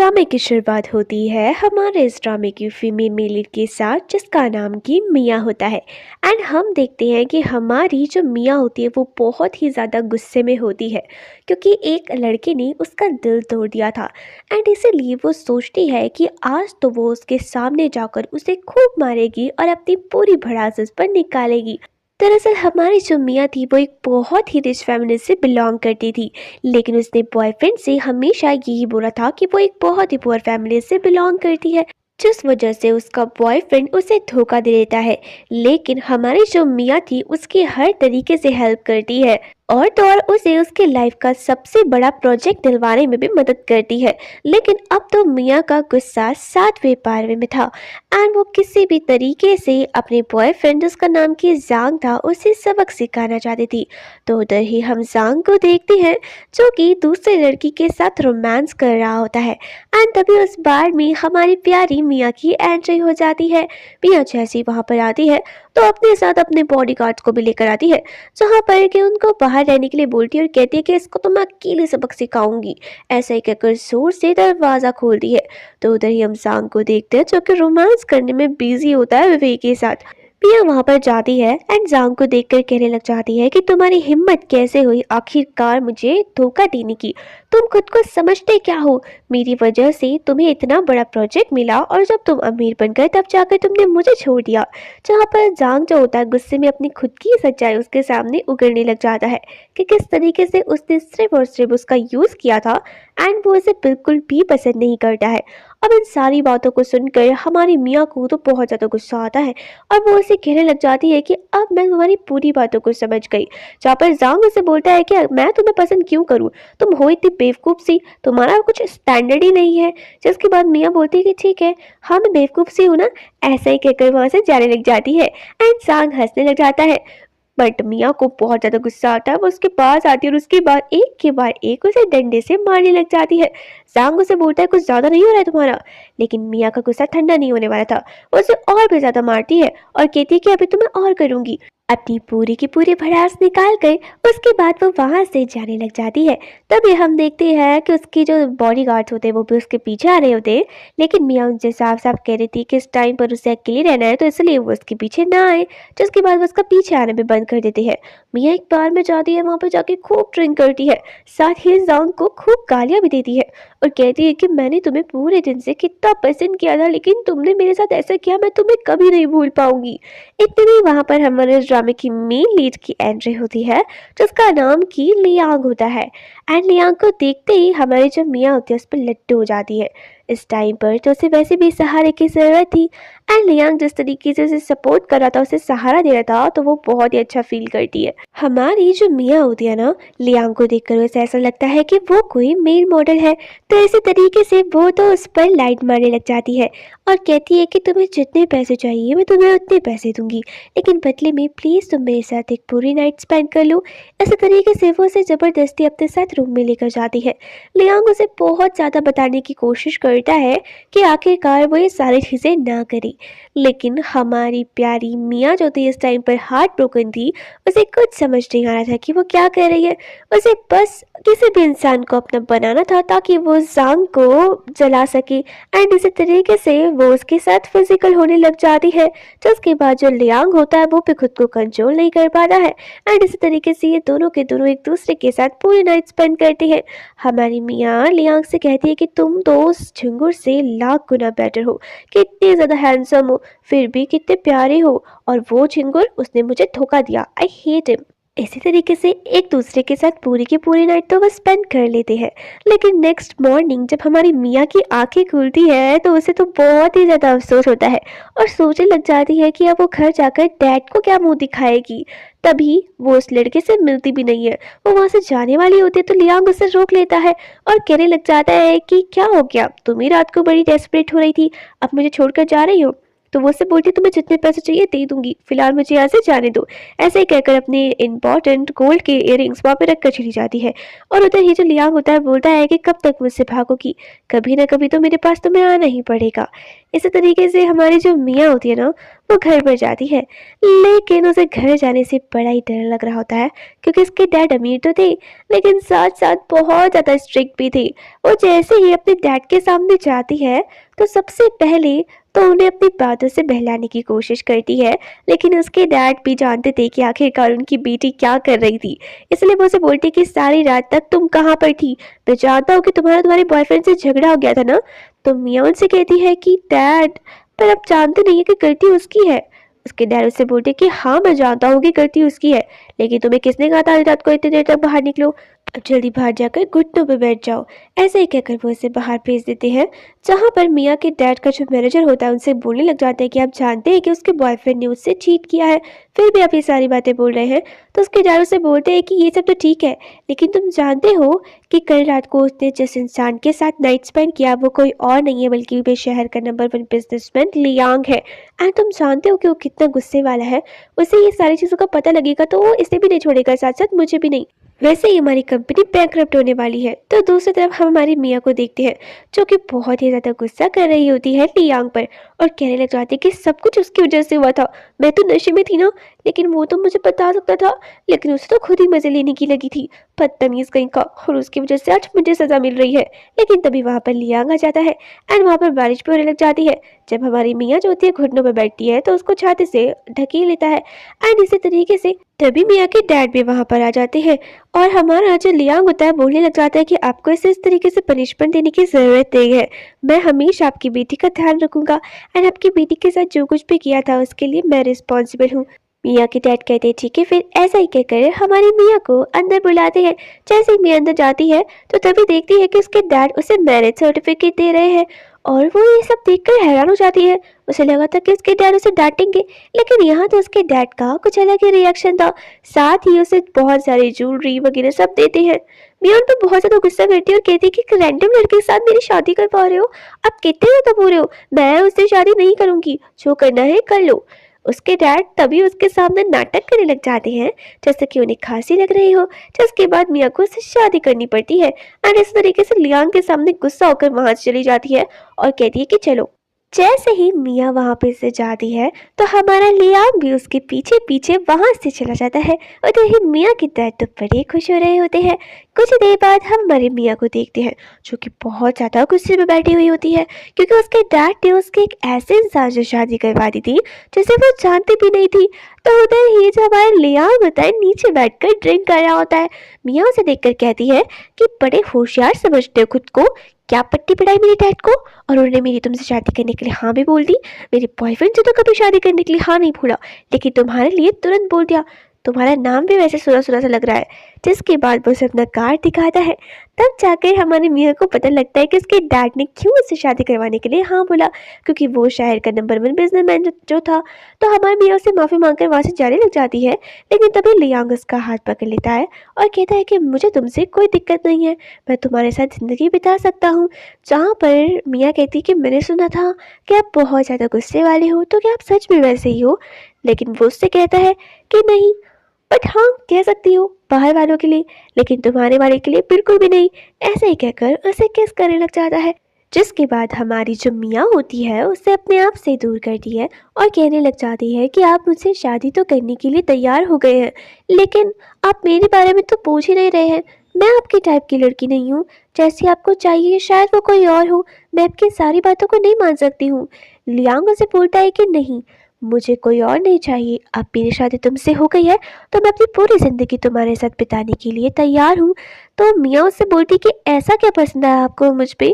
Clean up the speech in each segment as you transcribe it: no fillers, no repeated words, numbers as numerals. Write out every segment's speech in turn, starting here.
ड्रामे की शुरुआत होती है हमारे इस ड्रामे की फीमेल मेल लीड के साथ जिसका नाम की मिया होता है। एंड हम देखते हैं कि हमारी जो मिया होती है वो बहुत ही ज़्यादा गुस्से में होती है क्योंकि एक लड़के ने उसका दिल तोड़ दिया था। एंड इसीलिए वो सोचती है कि आज तो वो उसके सामने जाकर उसे खूब मारेगी और अपनी पूरी भड़ास उस पर निकालेगी। दरअसल हमारी जो मियाँ थी वो एक बहुत ही रिच फैमिली से बिलोंग करती थी, लेकिन उसने बॉयफ्रेंड से हमेशा यही बोला था कि वो एक बहुत ही पुअर फैमिली से बिलोंग करती है, जिस वजह से उसका बॉयफ्रेंड उसे धोखा दे देता है। लेकिन हमारी जो मियाँ थी उसकी हर तरीके से हेल्प करती है और तो और उसे उसके लाइफ का सबसे बड़ा प्रोजेक्ट दिलवाने में भी मदद करती है। लेकिन अब तो मियाँ का गुस्सा 7वें पारवे में था एंड वो किसी भी तरीके से अपने बॉयफ्रेंड जिसका नाम की जांग था उसे सबक सिखाना चाहती थी। तो उधर ही हम जांग को देखते हैं जो कि दूसरे लड़की के साथ रोमांस कर रहा होता है। एंड तभी उस बार में हमारी प्यारी मियाँ की एंट्री हो जाती है। मियाँ जैसी वहाँ पर आती है तो अपने साथ अपने बॉडीगार्ड्स को भी लेकर आती है, जहाँ पर कि उनको बाहर रहने के लिए बोलती है और कहती है कि इसको तो मैं अकेले सबक सिखाऊंगी। ऐसा ही कहकर जोर से दरवाज़ा खोलती है। तो उधर ही हम सांग को देखते हैं जो कि रोमांस करने में बिजी होता है विवेक के साथ। पिया वहां पर जाती है एंड जांग को देखकर कहने लग जाती है कि तुम्हारी हिम्मत कैसे हुई आखिरकार मुझे धोखा देने की। तुम खुद को समझते क्या हो? मेरी वजह से तुम्हें इतना बड़ा प्रोजेक्ट मिला और जब तुम अमीर बन गए तब जाकर तुमने मुझे छोड़ दिया। जहाँ पर जांग जो होता है गुस्से में अपनी खुद की सच्चाई उसके सामने उगड़ने लग जाता है कि किस तरीके से उसने सिर्फ और सिर्फ उसका यूज किया था एंड वो उसे बिल्कुल भी पसंद नहीं करता है। अब इन सारी बातों को सुनकर हमारी मियाँ को तो बहुत ज़्यादा गुस्सा आता है और वो उसे कहने लग जाती है कि अब मैं तुम्हारी पूरी बातों को समझ गई। जहाँ पर जांग उसे बोलता है कि मैं तुम्हें पसंद क्यों करूँ, तुम हो इतनी बेवकूफ़ सी, तुम्हारा कुछ स्टैंडर्ड ही नहीं है। जिसके बाद मियाँ बोलती है कि ठीक है, हाँ मैं बेवकूफ़ सी हूँ ना। ऐसा ही कहकर वहाँ से जाने लग जाती है एंड जांग हंसने लग जाता है। बट मियाँ को बहुत ज़्यादा गुस्सा आता है, वो उसके पास आती है और उसके बाद एक के बाद एक उसे डंडे से मारने लग जाती है। जांग उसे बोलता है कुछ ज़्यादा नहीं हो रहा है तुम्हारा, लेकिन मियाँ का गुस्सा ठंडा नहीं होने वाला था। वो उसे और भी ज़्यादा मारती है और कहती है कि अभी तो मैं और करूँगी। अपनी पूरी की पूरी भड़ास निकाल कर उसके बाद वो वहां से जाने लग जाती है। तभी हम देखते हैं कि उसकी जो बॉडीगार्ड्स होते हैं वो भी उसके पीछे आ रहे होते हैं, लेकिन मियाँ उनसे साफ साफ कह रही थी कि इस टाइम पर उसे अकेले रहना है तो इसलिए वो उसके पीछे ना आए, जिसके बाद वो उसका पीछे आने में बंद कर देते हैं। मियाँ एक बार में जाती है वहां पर जाके खूब ड्रिंक करती है, साथ ही जांग को खूब गालियां भी देती है और कहती है कि मैंने तुम्हें पूरे दिन से कितना पसंद किया था, लेकिन तुमने मेरे साथ ऐसा किया, मैं तुम्हें कभी नहीं भूल पाऊंगी। इतनी वहां पर हमारे इस ड्रामे की मेन लीड की एंट्री होती है जिसका नाम की लियांग होता है। एंड लियांग को देखते ही हमारी जो मियाँ होती है उस पर लट्टू हो जाती है। इस टाइम पर तो उसे वैसे भी सहारे की जरूरत थी एंड लियांग जिस तरीके से उसे सपोर्ट कर रहा था, उसे सहारा दे रहा था, तो वो बहुत ही अच्छा फील करती है। हमारी जो मियाँ होती है ना, लियांग को देखकर उसे ऐसा लगता है कि वो कोई मेल मॉडल है, तो इसी तरीके से वो तो उस पर लाइट मारने लग जाती है और कहती है कि तुम्हें जितने पैसे चाहिए मैं तुम्हें उतने पैसे दूंगी, लेकिन बदले में प्लीज़ तुम मेरे साथ एक पूरी नाइट स्पेंड कर लो। इसी तरीके से वो उसे ज़बरदस्ती अपने साथ रूम में लेकर जाती है। लियांग उसे बहुत ज़्यादा बताने की कोशिश करता है कि आखिरकार वो ये सारी चीज़ें ना करे, लेकिन हमारी प्यारी मियाँ जो थी इस टाइम पर हार्ट ब्रोकन थी, उसे कुछ समझ नहीं आ रहा था कि वो क्या कर रही है। उसे बस किसी भी इंसान को अपना बनाना था ताकि वो जांग को जला सके एंड इसी तरीके से वो उसके साथ फिजिकल होने लग जाती है, जिसके बाद जो लियांग होता है वो भी खुद को कंट्रोल नहीं कर पाता है एंड इसी तरीके से ये दोनों के दोनों एक दूसरे के साथ पूरी नाइट स्पेंड करते हैं। हमारी मियाँ लियांग से कहती है कि तुम तो उस झिंगुर से लाख गुना बेटर हो, कितने ज़्यादा हैंडसम हो, फिर भी कितने प्यारे हो, और वो झिंगुर उसने मुझे धोखा दिया, आई हेट हिम। इसी तरीके से एक दूसरे के साथ पूरी की पूरी नाइट तो वो स्पेंड कर लेते हैं। लेकिन नेक्स्ट मॉर्निंग जब हमारी मियाँ की आंखें खुलती है तो उसे तो बहुत ही ज़्यादा अफसोस होता है और सोचने लग जाती है कि अब वो घर जाकर डैड को क्या मुंह दिखाएगी। तभी वो उस लड़के से मिलती भी नहीं है, वो वहाँ से जाने वाली होती है तो लियांग उसे रोक लेता है और कहने लग जाता है कि क्या हो गया, तुम ही रात को बड़ी डेस्परेट हो रही थी, अब मुझे छोड़कर जा रही हो। तो वो उससे बोलती है तुम्हें जितने पैसे चाहिए दे दूंगी, फिलहाल मुझे यहाँ से जाने दो। ऐसे ही कहकर अपने इंपॉर्टेंट गोल्ड के इयररिंग्स वहाँ पे रख कर चली जाती है। और उधर ही जो लियांग होता है बोलता है कि कब तक मुझसे भागोगी, कभी ना कभी तो मेरे पास तुम्हें आना ही पड़ेगा। इसी तरीके से हमारी जो मियाँ होती है ना, वो घर पर जाती है, लेकिन उसे घर जाने से बड़ा ही डर लग रहा होता है, क्योंकि उसके डैड अमीर तो थे लेकिन साथ साथ बहुत ज़्यादा स्ट्रिक्ट भी थे। वो जैसे ही अपने डैड के सामने जाती है तो सबसे पहले तो उन्हें अपनी बातों से बहलाने की कोशिश करती है, लेकिन उसके डैड भी जानते थे कि आखिरकार उनकी बेटी क्या कर रही थी। इसलिए वो उसे बोलती कि सारी रात तक तुम कहाँ पर थी, मैं जानता हूँ कि तुम्हारे बॉयफ्रेंड से झगड़ा हो गया था ना। तो मियाँ उनसे कहती है कि डैड, पर आप जानते नहीं है कि गलती उसकी है। उसके डैड उससे बोलते कि हाँ मैं जानता हूँ कि गलती उसकी है, लेकिन तुम्हें किसने कहा था आज रात को इतनी देर तक बाहर निकलो, अब जल्दी बाहर जाकर घुटनों पे बैठ जाओ। ऐसे ही कहकर वो उसे बाहर भेज देते हैं, जहाँ पर मियाँ के डैड का जो मैनेजर होता है उनसे बोलने लग जाते हैं कि आप जानते हैं कि उसके बॉयफ्रेंड ने उससे चीट किया है, फिर भी आप ये सारी बातें बोल रहे हैं। तो उसके डैड उसे बोलते हैं कि ये सब तो ठीक है, लेकिन तुम जानते हो कि कल रात को उसने जिस इंसान के साथ नाइट स्पेंड किया वो कोई और नहीं है बल्कि वे शहर का नंबर 1 बिजनेसमैन लियांग है। एंड तुम जानते हो कि वो कितना गुस्से वाला है, उसे ये सारी चीज़ों का पता लगेगा तो वो इसे भी नहीं छोड़ेगा, साथ साथ मुझे भी नहीं। वैसे ही हमारी कंपनी बैंकरप्ट होने वाली है। तो दूसरी तरफ हम हमारी मियाँ को देखते हैं, जो कि बहुत ही ज़्यादा गुस्सा कर रही होती है लियांग पर, और कहने लग जाती है कि सब कुछ उसकी वजह से हुआ था, मैं तो नशे में थी ना, लेकिन वो तो मुझे बता सकता था, लेकिन उसे तो खुद ही मजे लेने की लगी थी, बदतमीज कहीं का, और उसकी वजह से आज मुझे सजा मिल रही है। लेकिन तभी वहाँ पर लियांग आ जाता है एंड वहाँ पर बारिश भी होने लग जाती है। जब हमारी मियाँ जो होती है घुटनों पर बैठती है तो उसको छाते से ढकेल लेता है, एंड इसी तरीके से तभी मियाँ के डैड भी वहाँ पर आ जाते हैं, और हमारा जो लियांग होता है बोलने लग जाता है कि आपको इसे इस तरीके से पनिशमेंट देने की ज़रूरत नहीं है, मैं हमेशा आपकी बेटी का ध्यान रखूंगा एंड आपकी बेटी के साथ जो कुछ भी किया था उसके लिए मैं रिस्पॉन्सिबल हूँ। मियाँ के डैड कहते हैं ठीक है, फिर ऐसा ही कहकर हमारी मियाँ को अंदर बुलाते हैं। जैसे ही मियाँ अंदर जाती है तो तभी देखती है कि उसके डैड उसे मैरिज सर्टिफिकेट दे रहे हैं, और वो ये सब देखकर हैरान हो जाती है। उसे लगा था कि उसके डैड उसे डांटेंगे, लेकिन यहाँ तो उसके डैड का कुछ अलग ही रिएक्शन था, साथ ही उसे बहुत सारी ज्वेलरी वगैरह सब देते हैं। मियाँ तो बहुत ज़्यादा गुस्सा करती है और कहती है कि एक रैंडम लड़के के साथ मेरी शादी कर पा रहे हो, आप कितने ज़्यादा बुरे हो, मैं उससे शादी नहीं करूँगी, जो करना है कर लो। उसके डैड तभी उसके सामने नाटक करने लग जाते हैं जैसे कि उन्हें खांसी लग रही हो, जिसके बाद मियाँ को उससे शादी करनी पड़ती है। एंड इस तरीके से लियांग के सामने गुस्सा होकर वहां से चली जाती है और कहती है कि चलो। जैसे ही मियाँ वहां पे से जाती है तो हमारा लियांग भी उसके पीछे पीछे वहां से चला जाता है। उधर ही मियाँ के डैड तो बड़े खुश हो रहे होते हैं। कुछ देर बाद हम हमारे मियाँ को देखते हैं, जो कि बहुत ज़्यादा गुस्से में बैठी हुई होती है, क्योंकि उसके डैड ने उसके एक ऐसे इंसान से शादी करवा दी थी जिसे वो जानती भी नहीं थी। तो उधर ही जो हमारा लियांग होता है नीचे बैठकर ड्रिंक कर रहा होता है। मियाँ उसे देखकर कहती है कि बड़े होशियार समझते हो खुद को, क्या पट्टी पिड़ाई मेरे डैड को, और उन्होंने मेरी तुमसे शादी करने के लिए हाँ भी बोल दी, मेरे बॉयफ्रेंड से तो कभी शादी करने के लिए हाँ नहीं बोला, लेकिन तुम्हारे लिए तुरंत बोल दिया, तुम्हारा नाम भी वैसे सुना सुना सा लग रहा है। जिसके बाद वो उसे अपना कार्ड दिखाता है। तब जाकर हमारे मियाँ को पता लगता है कि उसके डैड ने क्यों उससे शादी करवाने के लिए हाँ बोला, क्योंकि वो शहर का नंबर 1 बिजनेसमैन जो था। तो हमारे मियाँ उससे माफ़ी मांगकर वहाँ से जाने लग जाती है, लेकिन तभी लियांग उसका हाथ पकड़ लेता है और कहता है कि मुझे तुमसे कोई दिक्कत नहीं है, मैं तुम्हारे साथ ज़िंदगी बिता सकता हूँ। जहाँ पर मियाँ कहती है कि मैंने सुना था कि आप बहुत ज़्यादा गुस्से वाले हो, तो क्या आप सच में वैसे ही हो? लेकिन वो उससे कहता है कि नहीं, बट हाँ कह सकती हो बाहर वालों के लिए, लेकिन तुम्हारे वाले के लिए बिल्कुल भी नहीं। ऐसे ही कहकर उसे किस करने लग जाता है, जिसके बाद हमारी जो मियाँ होती है उसे अपने आप से दूर करती है और कहने लग जाती है कि आप मुझसे शादी तो करने के लिए तैयार हो गए हैं, लेकिन आप मेरे बारे में तो पूछ ही नहीं रहे हैं। मैं आपके टाइप की लड़की नहीं हूँ, जैसी आपको चाहिए शायद वो कोई और हो, मैं आपकी सारी बातों को नहीं मान सकती हूँ। लियांग उसे बोलता है कि नहीं, मुझे कोई और नहीं चाहिए, अब मेरी शादी तुमसे हो गई है तो मैं अपनी पूरी ज़िंदगी तुम्हारे साथ बिताने के लिए तैयार हूँ। तो मियाँ उससे बोलती कि ऐसा क्या पसंद है आपको मुझ पे?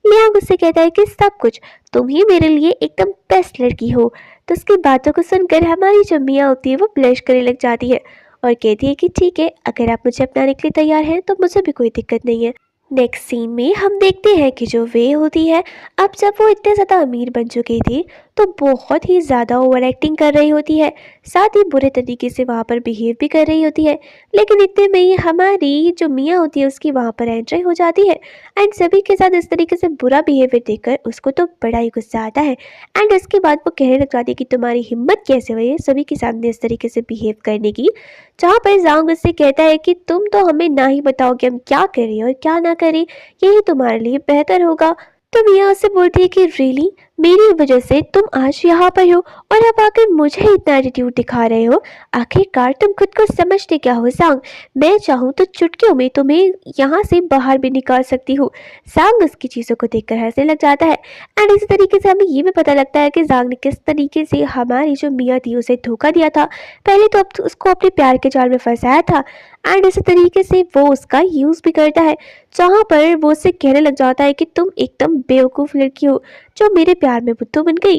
लियांग उससे कहता है कि सब कुछ, तुम ही मेरे लिए एकदम बेस्ट लड़की हो। तो उसकी बातों को सुनकर हमारी जो मियाँ होती है वो ब्लश करने लग जाती है और कहती है कि ठीक है, अगर आप मुझे अपनाने के लिए तैयार हैं तो मुझे भी कोई दिक्कत नहीं है। नेक्स्ट सीन में हम देखते हैं कि जो वे होती है, अब जब वो इतने ज़्यादा अमीर बन चुकी थी तो बहुत ही ज़्यादा ओवर एक्टिंग कर रही होती है, साथ ही बुरे तरीके से वहाँ पर बिहेव भी कर रही होती है। लेकिन इतने में ही हमारी जो मियाँ होती है उसकी वहाँ पर एंट्री हो जाती है एंड सभी के साथ इस तरीके से बुरा बिहेवियर देखकर उसको तो बड़ा ही गुस्सा आता है। एंड उसके बाद वो कहने लग जाती है कि तुम्हारी हिम्मत कैसे हुई है सभी के सामने इस तरीके से बिहेव करने की। जहाँ पर ज़ांग उससे कहता है कि तुम तो हमें ना ही बताओ कि हम क्या करें और क्या ना करें, यही तुम्हारे लिए बेहतर होगा। तो मिया उससे बोलती है कि रियली मेरी वजह से तुम आज यहाँ पर हो और अब आकर मुझे इतना एटीट्यूड दिखा रहे हो। आखिरकार तुम खुद को समझते क्या हो सांग? मैं चाहूँ तो चुटकियों में तुम्हें यहाँ से बाहर भी निकाल सकती हूँ। सांग उसकी चीज़ों को देखकर हंसने लग जाता है। एंड इसी तरीके से हमें ये भी पता लगता है कि सांग ने किस तरीके से हमारी जो मियाँ थी उसे धोखा दिया था। पहले तो उसको अपने प्यार के जाल में फंसाया था एंड इसी तरीके से वो उसका यूज़ भी करता है, जहाँ पर वो उससे कहने लग जाता है कि तुम एकदम बेवकूफ़ लड़की हो जो मेरे प्यार में बुद्धू बन गई।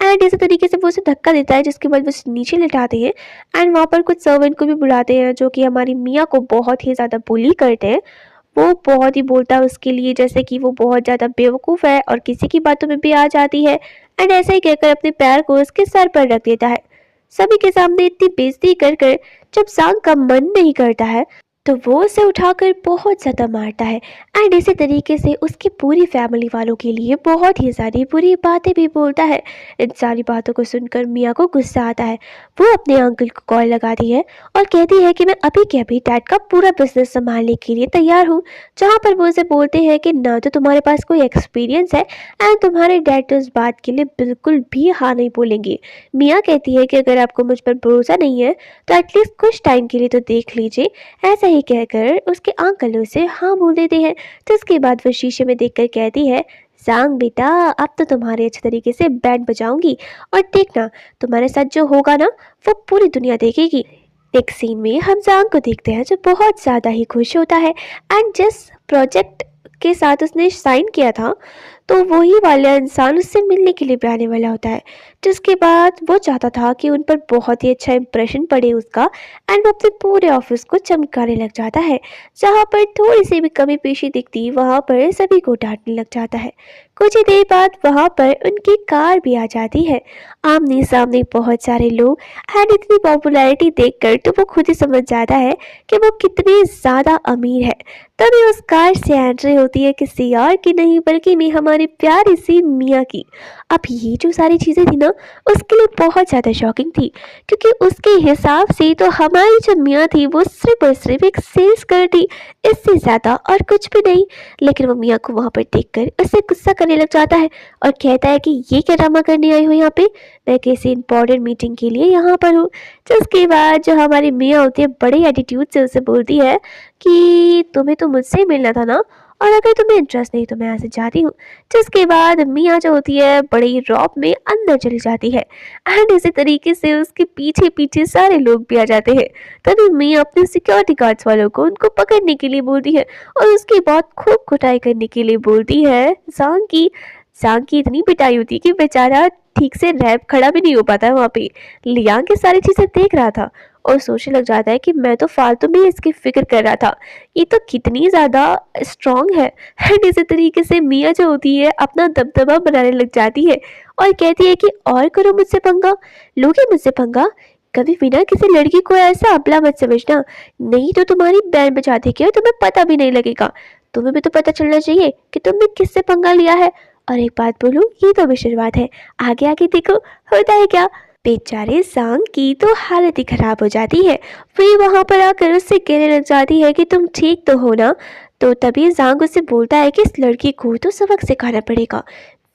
एंड इसी तरीके से वो उसे धक्का देता है जिसके बाद वो उसे नीचे लिटाते हैं एंड वहाँ पर कुछ सर्वेंट को भी बुलाते हैं जो कि हमारी मियाँ को बहुत ही ज़्यादा बुली करते हैं। वो बहुत ही बोलता है उसके लिए जैसे कि वो बहुत ज़्यादा बेवकूफ़ है और किसी की बातों में भी आ जाती है एंड ऐसा ही कहकर अपने पैर को उसके सर पर रख देता है। सभी के सामने इतनी बेइज्जती कर कर जब सांग का मन नहीं करता है तो वो उसे उठाकर बहुत ज़्यादा मारता है एंड इसी तरीके से उसकी पूरी फैमिली वालों के लिए बहुत ही सारी बुरी बातें भी बोलता है। इन सारी बातों को सुनकर मियाँ को गुस्सा आता है। वो अपने अंकल को कॉल लगाती है और कहती है कि मैं अभी के अभी डैड का पूरा बिजनेस संभालने के लिए तैयार हूँ। जहाँ पर वो उसे बोलते हैं कि ना तो तुम्हारे पास कोई एक्सपीरियंस है एंड तुम्हारे डैड तो इस बात के लिए बिल्कुल भी हाँ नहीं बोलेंगे। मियाँ कहती है कि अगर आपको मुझ पर भरोसा नहीं है तो एटलीस्ट कुछ टाइम के लिए तो देख लीजिए। ऐसा ही कहकर उसके अंकल उसे हाँ बोल देते हैं। तो उसके बाद वो शीशे में देखकर कहती है, सांग बेटा अब तो तुम्हारे अच्छे तरीके से बैंड बजाऊंगी और देखना तुम्हारे साथ जो होगा ना वो पूरी दुनिया देखेगी। नेक्स्ट सीन में हम सांग को देखते हैं जो बहुत ज़्यादा ही खुश होता है एंड जिस प्रोजेक्ट के साथ उसने साइन किया था तो वही वाला इंसान उससे मिलने के लिए भी आने वाला होता है। जिसके बाद वो चाहता था कि उन पर बहुत ही अच्छा इंप्रेशन पड़े उसका एंड वो अपने पूरे ऑफिस को चमकाने लग जाता है। जहाँ पर थोड़ी सी भी कमी पेशी दिखती वहाँ पर सभी को डांटने लग जाता है। कुछ ही देर बाद वहाँ पर उनकी कार भी आ जाती है। आमने सामने बहुत सारे लोग एंड इतनी पॉपुलैरिटी देखकर तो वो खुद ही समझ जाता है कि वो कितनी ज़्यादा अमीर है। तभी उस कार से एंट्री होती है किसी और की नहीं बल्कि मैं हमारी प्यारी सी मियाँ की। अब ये जो सारी चीज़ें थी ना उसके लिए बहुत ज़्यादा शॉकिंग थी क्योंकि उसके हिसाब से तो हमारी जो मियाँ थी वो सिर्फ और सिर्फ एक सेल्स गर्ल थी, इससे ज़्यादा और कुछ भी नहीं। लेकिन वो मियाँ को वहाँ पर देखकर उससे गुस्सा करने लग जाता है और कहता है कि ये क्या ड्रामा करने आई हो यहाँ पे, मैं किसी इंपॉर्टेंट मीटिंग के लिए यहाँ पर हूँ। जिसके बाद जो हमारी मियाँ होती है बड़े एटीट्यूड से उसे बोलती है कि तुम्हें तो मुझसे मिलना था ना और अगर तुम्हें इंटरेस्ट नहीं तो मैं यहाँ से जाती हूँ। जिसके बाद मियाँ जो होती है बड़े ही रौब में अंदर चली जाती है एंड इसी तरीके से उसके पीछे पीछे सारे लोग भी आ जाते हैं। तभी मियाँ अपने सिक्योरिटी गार्ड्स वालों को उनको पकड़ने के लिए बोलती है और उसके बाद खूब कुटाई करने के लिए बोलती है। सांग की इतनी पिटाई होती है कि बेचारा ठीक से रैप खड़ा भी नहीं हो पाता है वहाँ पे। लियांग की सारी चीज़ें देख रहा था और सोचने लग जाता है कि मैं तो फालतू में इसकी फिक्र कर रहा था, ये तो कितनी ज़्यादा स्ट्रांग है। एंड इसी तरीके से मियाँ जो होती है अपना दबदबा बनाने लग जाती है और कहती है कि और करो मुझसे पंगा, लोगे मुझसे पंगा, कभी बिना किसी लड़की को ऐसा अबला मत समझना, नहीं तो तुम्हारी बैंड बजा देगी और तुम्हें पता भी नहीं लगेगा। तुम्हें भी तो पता चलना चाहिए कि तुमने किससे पंगा लिया है। और एक बात बोलूं, ये तो अभी शुरुआत है, आगे आगे देखो होता है क्या। बेचारे सांग की तो हालत ही खराब हो जाती है। फिर वहां पर आकर उससे कहने लग जाती है कि तुम ठीक तो हो ना। तो तभी सांग उससे बोलता है कि इस लड़की को तो सबक सिखाना पड़ेगा।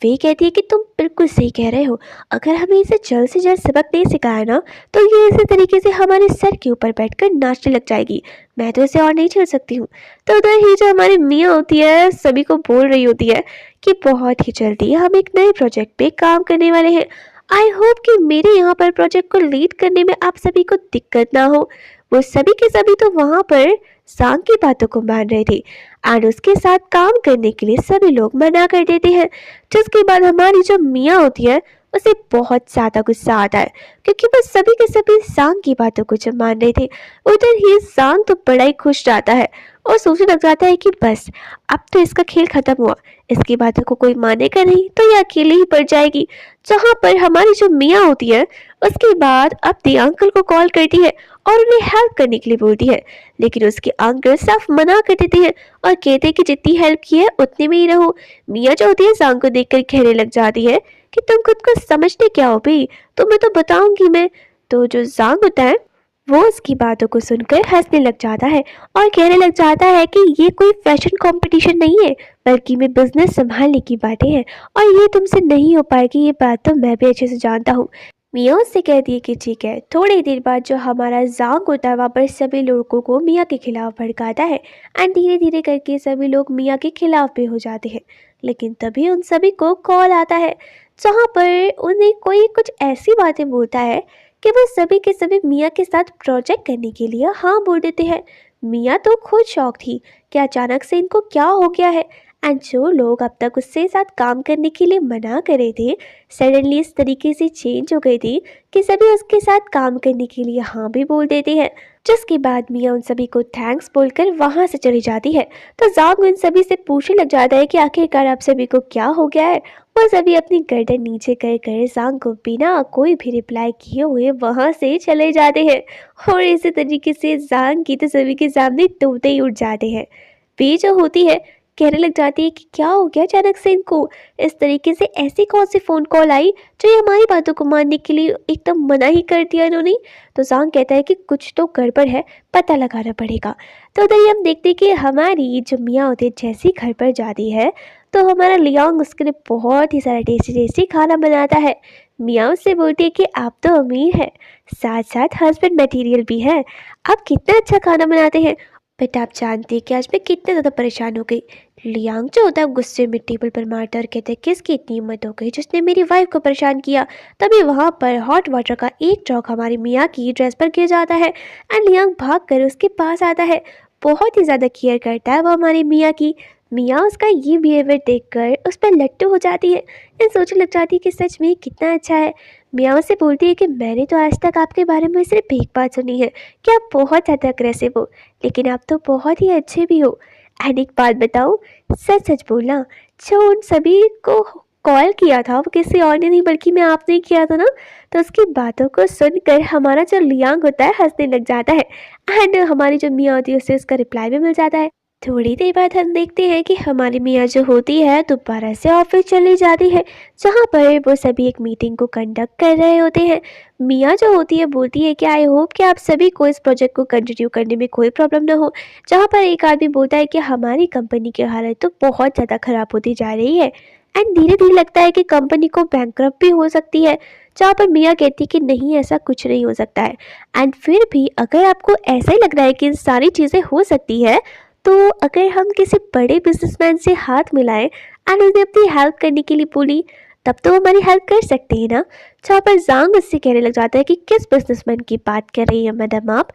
वे कहती है कि तुम बिल्कुल सही कह रहे हो, अगर हमें इसे जल्द से जल्द सबक नहीं सिखाया ना तो ये इसी तरीके से हमारे सर के ऊपर बैठकर नाचने लग जाएगी। मैं तो इसे और नहीं झेल सकती हूँ। तो उधर ही जो हमारी मियाँ होती है सभी को बोल रही होती है कि बहुत ही जल्दी हम एक नए प्रोजेक्ट पे काम करने वाले हैं। आई होप कि मेरे यहाँ पर प्रोजेक्ट को लीड करने में आप सभी को दिक्कत ना हो। वो सभी के सभी तो वहाँ पर सांग की बातों को मान रहे थे एंड उसके साथ काम करने के लिए सभी लोग मना कर देते हैं। जिसके बाद हमारी जो मियाँ होती है उसे बहुत ज़्यादा गुस्सा आता है क्योंकि वो सभी के सभी सांग की बातों को जब मान रहे थे। उधर ही सांग तो बड़ा ही खुश रहता है। और सोचने लग जाता है कि बस अब तो इसका खेल खत्म हुआ, इसकी बातों को कोई मानेगा नहीं तो ये अकेले ही पड़ जाएगी। जहाँ पर हमारी जो मियाँ होती है उसके बाद अपने अंकल को कॉल करती है और उन्हें हेल्प करने के लिए बोलती है, लेकिन उसके अंकल साफ मना कर देते हैं और कहते हैं कि जितनी हेल्प की है उतने में ही रहो। मियाँ जो होती है सांग को देखकर कहने लग जाती है कि तुम खुद को समझते क्या हो भाई, तुम्हें तो बताऊंगी मैं। तो जो जांग होता है वो उसकी बातों को सुनकर हंसने लग जाता है और कहने लग जाता है कि ये कोई फैशन कंपटीशन नहीं है, बल्कि मैं बिजनेस संभालने की बातें हैं और ये तुमसे नहीं हो पाएगी, ये बात तो मैं भी अच्छे से जानता हूँ। मियाँ उससे कहती है कि ठीक है। थोड़ी देर बाद जो हमारा जांग होता है वहाँ पर सभी लोगों को मियाँ के खिलाफ भड़काता है एंड धीरे धीरे करके सभी लोग मियाँ के खिलाफ भी हो जाते हैं। लेकिन तभी उन सभी को कॉल आता है जहाँ पर उन्हें कोई कुछ ऐसी बातें बोलता है कि वो सभी के सभी मियाँ के साथ प्रोजेक्ट करने के लिए हाँ बोल देते हैं। मियाँ तो खुद शौक थी कि अचानक से इनको क्या हो गया है एंड जो लोग अब तक उससे साथ काम करने के लिए मना करे थे सडनली इस तरीके से चेंज हो गई थी कि सभी उसके साथ काम करने के लिए हाँ भी बोल देते हैं। जिसके बाद मियाँ उन सभी को थैंक्स बोलकर वहाँ से चली जाती है। तो जांग उन सभी से पूछने लग जाता है कि आखिरकार आप सभी को क्या हो गया है। वो सभी अपनी गर्दन नीचे कर कर जांग को बिना कोई भी रिप्लाई किए हुए वहाँ से चले जाते हैं और इसी तरीके से जांग की तो सभी के सामने तोते ही उठ जाते हैं। वे जो होती है कहने लग जाती है कि क्या हो गया अचानक से इनको, इस तरीके से ऐसी कौन सी फ़ोन कॉल आई जो ये हमारी बातों को मानने के लिए एकदम मना ही कर दिया इन्होंने। तो जांग कहता है कि कुछ तो गड़बड़ है, पता लगाना पड़ेगा। तो उधर ही हम देखते हैं कि हमारी जो मियाँ होती है जैसी घर पर जाती है तो हमारा लियांग उसके लिए बहुत ही सारा टेस्टी टेस्टी खाना बनाता है। मियाँ उससे बोलती है कि आप तो अमीर है, साथ साथ हस्बैंड मटेरियल भी है, आप कितना अच्छा खाना बनाते हैं। बट आप जानते हैं कि आज मैं कितना ज़्यादा परेशान हो गई। लियांग जो होता है गुस्से में टेबल पर मारता और कहते हैं किसकी इतनी हिम्मत हो गई जिसने मेरी वाइफ को परेशान किया। तभी वहाँ पर हॉट वाटर का एक ड्रॉप हमारी मियाँ की ड्रेस पर गिर जाता है एंड लियांग भाग कर उसके पास आता है। बहुत ही ज़्यादा केयर करता है वो हमारी मियाँ की। मियाँ उसका ये बिहेवियर देखकर उस पर लट्टू हो जाती है एंड सोचने लग जाती है कि सच में कितना अच्छा है। मियाँ उससे बोलती है कि मैंने तो आज तक आपके बारे में सिर्फ एक बात सुनी है कि आप बहुत ज़्यादा अग्रेसिव हो, लेकिन आप तो बहुत ही अच्छे भी हो। एंड एक बात बताऊँ, सच सच बोलना, जो उन सभी को कॉल किया था वो किसी और ने नहीं बल्कि मैं आपने ही किया था ना। तो उसकी बातों को सुनकर हमारा जो लियांग होता है हंसने लग जाता है एंड हमारी जो मियाँ होती है उससे उसका रिप्लाई भी मिल जाता है। थोड़ी देर बाद हम देखते हैं कि हमारी मियाँ जो होती है दोबारा से ऑफिस चली जाती है जहाँ पर वो सभी एक मीटिंग को कंडक्ट कर रहे होते हैं। मियाँ जो होती है बोलती है कि आई होप कि आप सभी को इस प्रोजेक्ट को कंटिन्यू करने में कोई प्रॉब्लम ना हो। जहाँ पर एक आदमी बोलता है कि हमारी कंपनी की हालत तो बहुत ज़्यादा ख़राब होती जा रही है एंड धीरे धीरे लगता है कि कंपनी को बैंकरप्ट भी हो सकती है। जहाँ पर मियाँ कहती है कि नहीं ऐसा कुछ नहीं हो सकता है एंड फिर भी अगर आपको ऐसा ही लग रहा है कि इन सारी चीज़ें हो सकती है तो अगर हम किसी बड़े बिजनेसमैन से हाथ मिलाएं एंड उन्हें अपनी हेल्प करने के लिए बोली तब तो वो हमारी हेल्प कर सकते हैं ना। जहाँ पर जांग उससे कहने लग जाता है कि किस बिजनेसमैन की बात कर रही है मैडम आप।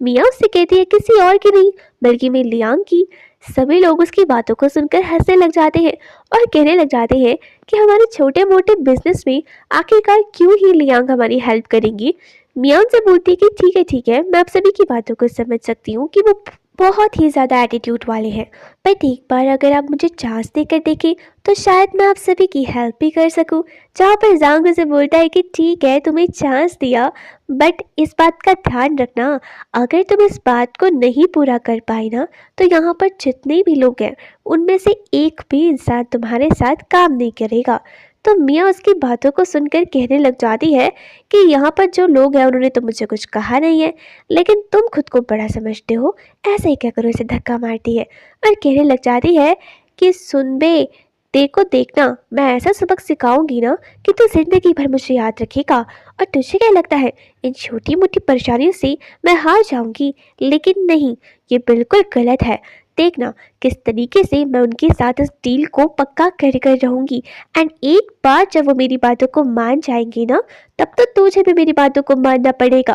मियाँ उससे कहती है किसी और की नहीं बल्कि मैं लियांग की। सभी लोग उसकी बातों को सुनकर हंसने लग जाते हैं और कहने लग जाते हैं कि हमारे छोटे मोटे बिजनेस में आखिरकार क्यों ही लियांग हमारी हेल्प करेंगी। मियाँ उनसे बोलती है कि ठीक है मैं आप सभी की बातों को समझ सकती हूँ कि वो बहुत ही ज़्यादा एटीट्यूड वाले हैं, बट एक बार अगर आप मुझे चांस देकर देखें तो शायद मैं आप सभी की हेल्प भी कर सकूं। जहाँ पर जांग उसे बोलता है कि ठीक है तुम्हें चांस दिया, बट इस बात का ध्यान रखना अगर तुम इस बात को नहीं पूरा कर पाए ना तो यहाँ पर जितने भी लोग हैं उनमें से एक भी इंसान तुम्हारे साथ काम नहीं करेगा। तो मियाँ उसकी बातों को सुनकर कहने लग जाती है कि यहाँ पर जो लोग हैं उन्होंने तो मुझे कुछ कहा नहीं है, लेकिन तुम खुद को बड़ा समझते हो, ऐसे ही क्या करो, इसे धक्का मारती है और कहने लग जाती है कि सुन बे, देखो देखना मैं ऐसा सबक सिखाऊंगी ना कि तू जिंदगी भर मुझे याद रखेगा। और तुझे क्या लगता है इन छोटी मोटी परेशानियों से मैं हार जाऊंगी? लेकिन नहीं, ये बिल्कुल गलत है। देखना किस तरीके से मैं उनके साथ इस डील को पक्का कर कर रहूंगी एंड एक बार जब वो मेरी बातों को मान जाएंगी ना तब तो तुझे भी मेरी बातों को मानना पड़ेगा।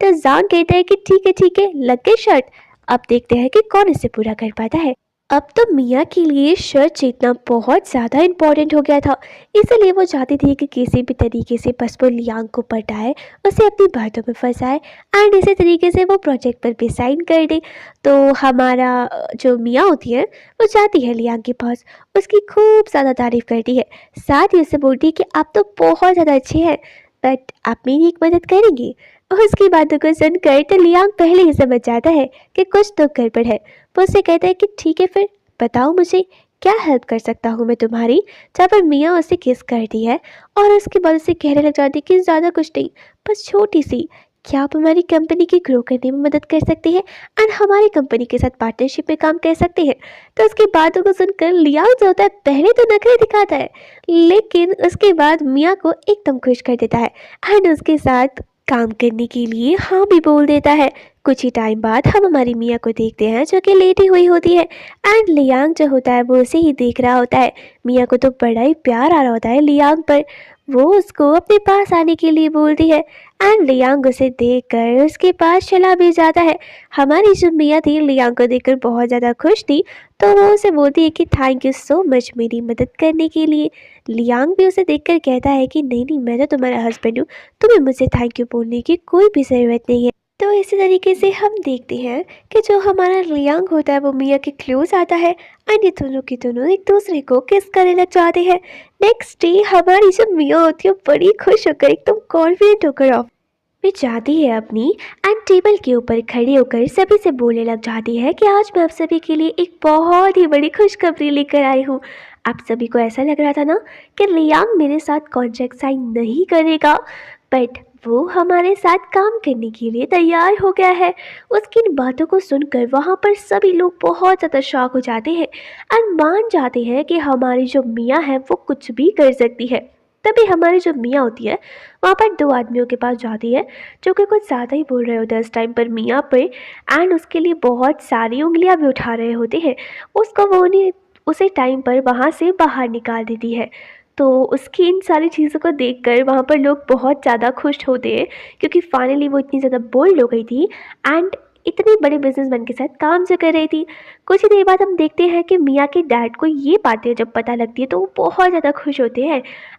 तो जान कहता है कि ठीक है लग गई शर्त, अब देखते हैं कि कौन इसे पूरा कर पाता है। अब तो मियाँ के लिए शर्त जीतना बहुत ज़्यादा इम्पोर्टेंट हो गया था। इसलिए वो चाहती थी कि किसी भी तरीके से बस वो लियांग को पटाए, उसे अपनी बातों में फंसाए एंड इसी तरीके से वो प्रोजेक्ट पर भी साइन कर दे। तो हमारा जो मियाँ होती है, वो जाती है लियांग के पास, उसकी खूब ज़्यादा तारीफ़ करती है। साथ ही उससे बोलती है कि आप तो बहुत ज़्यादा अच्छे हैं, बट आप मेरी एक मदद करेंगी। उसकी बातों को सुनकर तो लियांग पहले ही समझ जाता है कि कुछ तो गड़बड़ है। वो उससे कहता है कि ठीक है फिर, बताओ मुझे क्या हेल्प कर सकता हूँ मैं तुम्हारी। जहाँ पर मियाँ उसे किस करती है और उसके बाद उसे कहने लग जाती है कि ज़्यादा कुछ नहीं, बस छोटी सी, क्या आप हमारी कंपनी की ग्रो करने में मदद कर सकते हैं एंड हमारी कंपनी के साथ पार्टनरशिप में काम कर सकते हैं। तो उसकी बातों को सुनकर लियाओ जो होता है पहले तो नखरे दिखाता है, लेकिन उसके बाद मियाँ को एकदम खुश कर देता है एंड उसके साथ काम करने के लिए हाँ भी बोल देता है। कुछ ही टाइम बाद हम हमारी मियाँ को देखते हैं जो कि लेटी हुई होती है एंड लियांग जो होता है वो उसे ही देख रहा होता है। मियाँ को तो बड़ा ही प्यार आ रहा होता है लियांग पर। वो उसको अपने पास आने के लिए बोलती है एंड लियांग उसे देखकर उसके पास चला भी जाता है। हमारी जो मियाँ थी लियांग को देखकर बहुत ज़्यादा खुश थी, तो वो उसे बोलती है कि थैंक यू सो मच मेरी मदद करने के लिए। लियांग भी उसे देखकर कहता है कि नहीं नहीं, मैं तो तुम्हारा हस्बैंड हूँ, तुम्हें मुझसे थैंक यू बोलने की कोई भी ज़रूरत नहीं है। तो इसी तरीके से हम देखते हैं कि जो हमारा लियांग होता है वो मियाँ के क्लोज आता है एंड ये दोनों के दोनों एक दूसरे को किस करने लग जाते हैं। नेक्स्ट डे हमारी जो मियाँ होती है वो बड़ी खुश होकर एकदम कॉन्फिडेंट होकर ऑफ में जाती है अपनी एंड टेबल के ऊपर खड़ी होकर सभी से बोलने लग जाती है कि आज मैं आप सभी के लिए एक बहुत ही बड़ी खुशखबरी लेकर आई हूँ। आप सभी को ऐसा लग रहा था ना कि लियांग मेरे साथ कॉन्ट्रैक्ट साइन नहीं करेगा, बट वो हमारे साथ काम करने के लिए तैयार हो गया है। उसकी इन बातों को सुनकर वहाँ पर सभी लोग बहुत ज़्यादा शॉक हो जाते हैं एंड मान जाते हैं कि हमारी जो मियाँ है वो कुछ भी कर सकती है। तभी हमारी जो मियाँ होती है वहाँ पर दो आदमियों के पास जाती है जो कि कुछ ज़्यादा ही बोल रहे होते हैं उस टाइम पर मियाँ पे एंड उसके लिए बहुत सारी उंगलियाँ भी उठा रहे होते हैं। उसको वो उन्हें उसी टाइम पर वहाँ से बाहर निकाल देती है। तो उसकी इन सारी चीज़ों को देखकर वहाँ पर लोग बहुत ज़्यादा खुश होते हैं क्योंकि फाइनली वो इतनी ज़्यादा बोल्ड हो गई थी एंड इतने बड़े बिजनेसमैन के साथ काम जो कर रही थी। कुछ ही देर बाद हम देखते हैं कि मियाँ के डैड को ये बातें जब पता लगती है तो वो बहुत ज़्यादा खुश होते हैं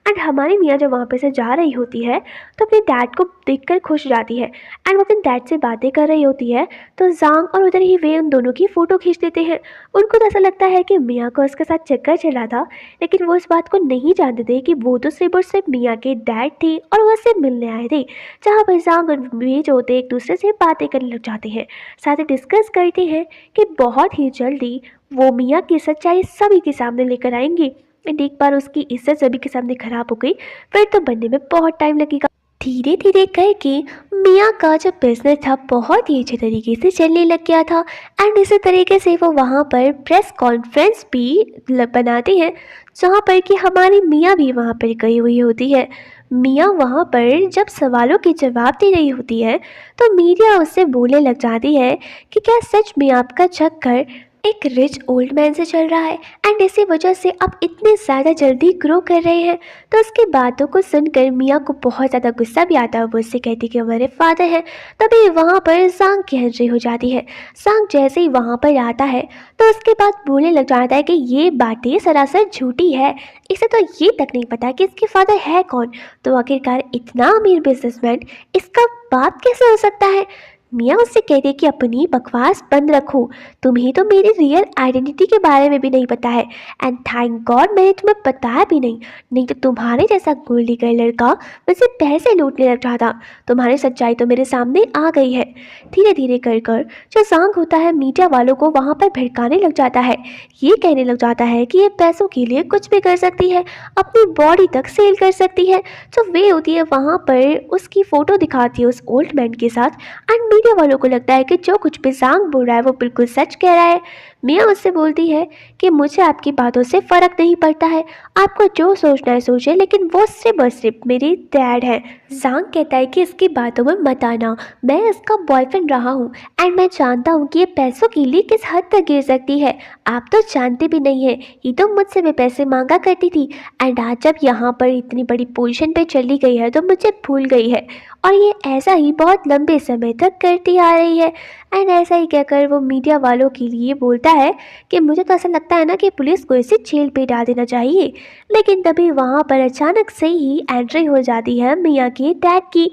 एंड हमारी मियाँ जब वहाँ पे से जा रही होती है तो अपने डैड को देखकर खुश जाती है एंड वो अपने डैड से बातें कर रही होती है। तो जांग और उधर ही वे उन दोनों की फ़ोटो खींच देते हैं। उनको तो ऐसा लगता है कि मियाँ को उसके साथ चक्कर चला था, लेकिन वो इस बात को नहीं जानते थे कि वो तो सिर्फ और सिर्फ मियाँ के डैड थे और वो उससे मिलने आए थे। जहाँ पर जांग और वे जो होते एक दूसरे से बातें करने लग जाते हैं, साथ ही डिस्कस करते हैं कि बहुत ही जल्दी वो मियाँ की सच्चाई सभी के सामने लेकर आएंगे एंड एक बार उसकी इज्जत सभी के सामने खराब हो गई फिर तो बनने में बहुत टाइम लगेगा। धीरे धीरे करके मियाँ का जो बिजनेस था बहुत ही अच्छे तरीके से चलने लग गया था एंड इसी तरीके से वो वहाँ पर प्रेस कॉन्फ्रेंस भी बनाते हैं जहाँ पर कि हमारी मियाँ भी वहाँ पर गई हुई होती है। मियाँ वहाँ पर जब सवालों के जवाब दे रही होती है तो मीडिया उससे बोलने लग जाती है कि क्या सच में आपका चक्कर एक रिच ओल्ड मैन से चल रहा है एंड इसी वजह से आप इतने ज़्यादा जल्दी ग्रो कर रहे हैं। तो उसकी बातों को सुनकर मियाँ को बहुत ज़्यादा गुस्सा भी आता है। वो उससे कहती कि हमारे फादर हैं। तभी वहाँ पर सांग की एंट्री हो जाती है। सांग जैसे ही वहाँ पर आता है तो उसके बाद बोलने लग जाता है कि ये बातें सरासर झूठी है, इसे तो ये तक नहीं पता कि इसके फादर है कौन। तो आखिरकार इतना अमीर बिजनेसमैन इसका बाप कैसे हो सकता है। मियाँ उससे कहते कि अपनी बकवास बंद रखो, तुम्हें तो मेरी रियल आइडेंटिटी के बारे में भी नहीं पता है एंड थैंक गॉड मैंने तुम्हें बताया भी नहीं तो तुम्हारे जैसा गोल्डी का लड़का मुझसे पैसे लूटने लग रहा था। तुम्हारी सच्चाई तो मेरे सामने आ गई है। धीरे धीरे कर कर जो सांग होता है मीडिया वालों को वहाँ पर भड़काने लग जाता है। ये कहने लग जाता है कि ये पैसों के लिए कुछ भी कर सकती है, अपनी बॉडी तक सेल कर सकती है। जो वे होती है वहाँ पर उसकी फ़ोटो दिखाती है उस ओल्ड मैन के साथ एंड मीडिया वालों को लगता है कि जो कुछ भी सांग बोल रहा है वो बिल्कुल सच कह रहा है। मियाँ उससे बोलती है कि मुझे आपकी बातों से फ़र्क नहीं पड़ता है, आपको जो सोचना है सोचे, लेकिन वो सिर्फ और सिर्फ मेरे डैड है। सांग कहता है कि इसकी बातों में मत आना, मैं इसका बॉयफ्रेंड रहा हूँ एंड मैं जानता हूँ कि ये पैसों के लिए किस हद तक गिर सकती है। आप तो जानते भी नहीं है, ये तो मुझसे भी पैसे मांगा करती थी एंड आज जब यहाँ पर इतनी बड़ी पोजीशन पे चली गई है तो मुझे भूल गई है और ये ऐसा ही बहुत लंबे समय तक करती आ रही है। एंड ऐसा ही कहकर वो मीडिया वालों के लिए बोलता है कि मुझे तो ऐसा लगता है ना कि पुलिस को इसे जेल पे डाल देना चाहिए। लेकिन तभी वहाँ पर अचानक से ही एंट्री हो जाती है मिया के डैड की।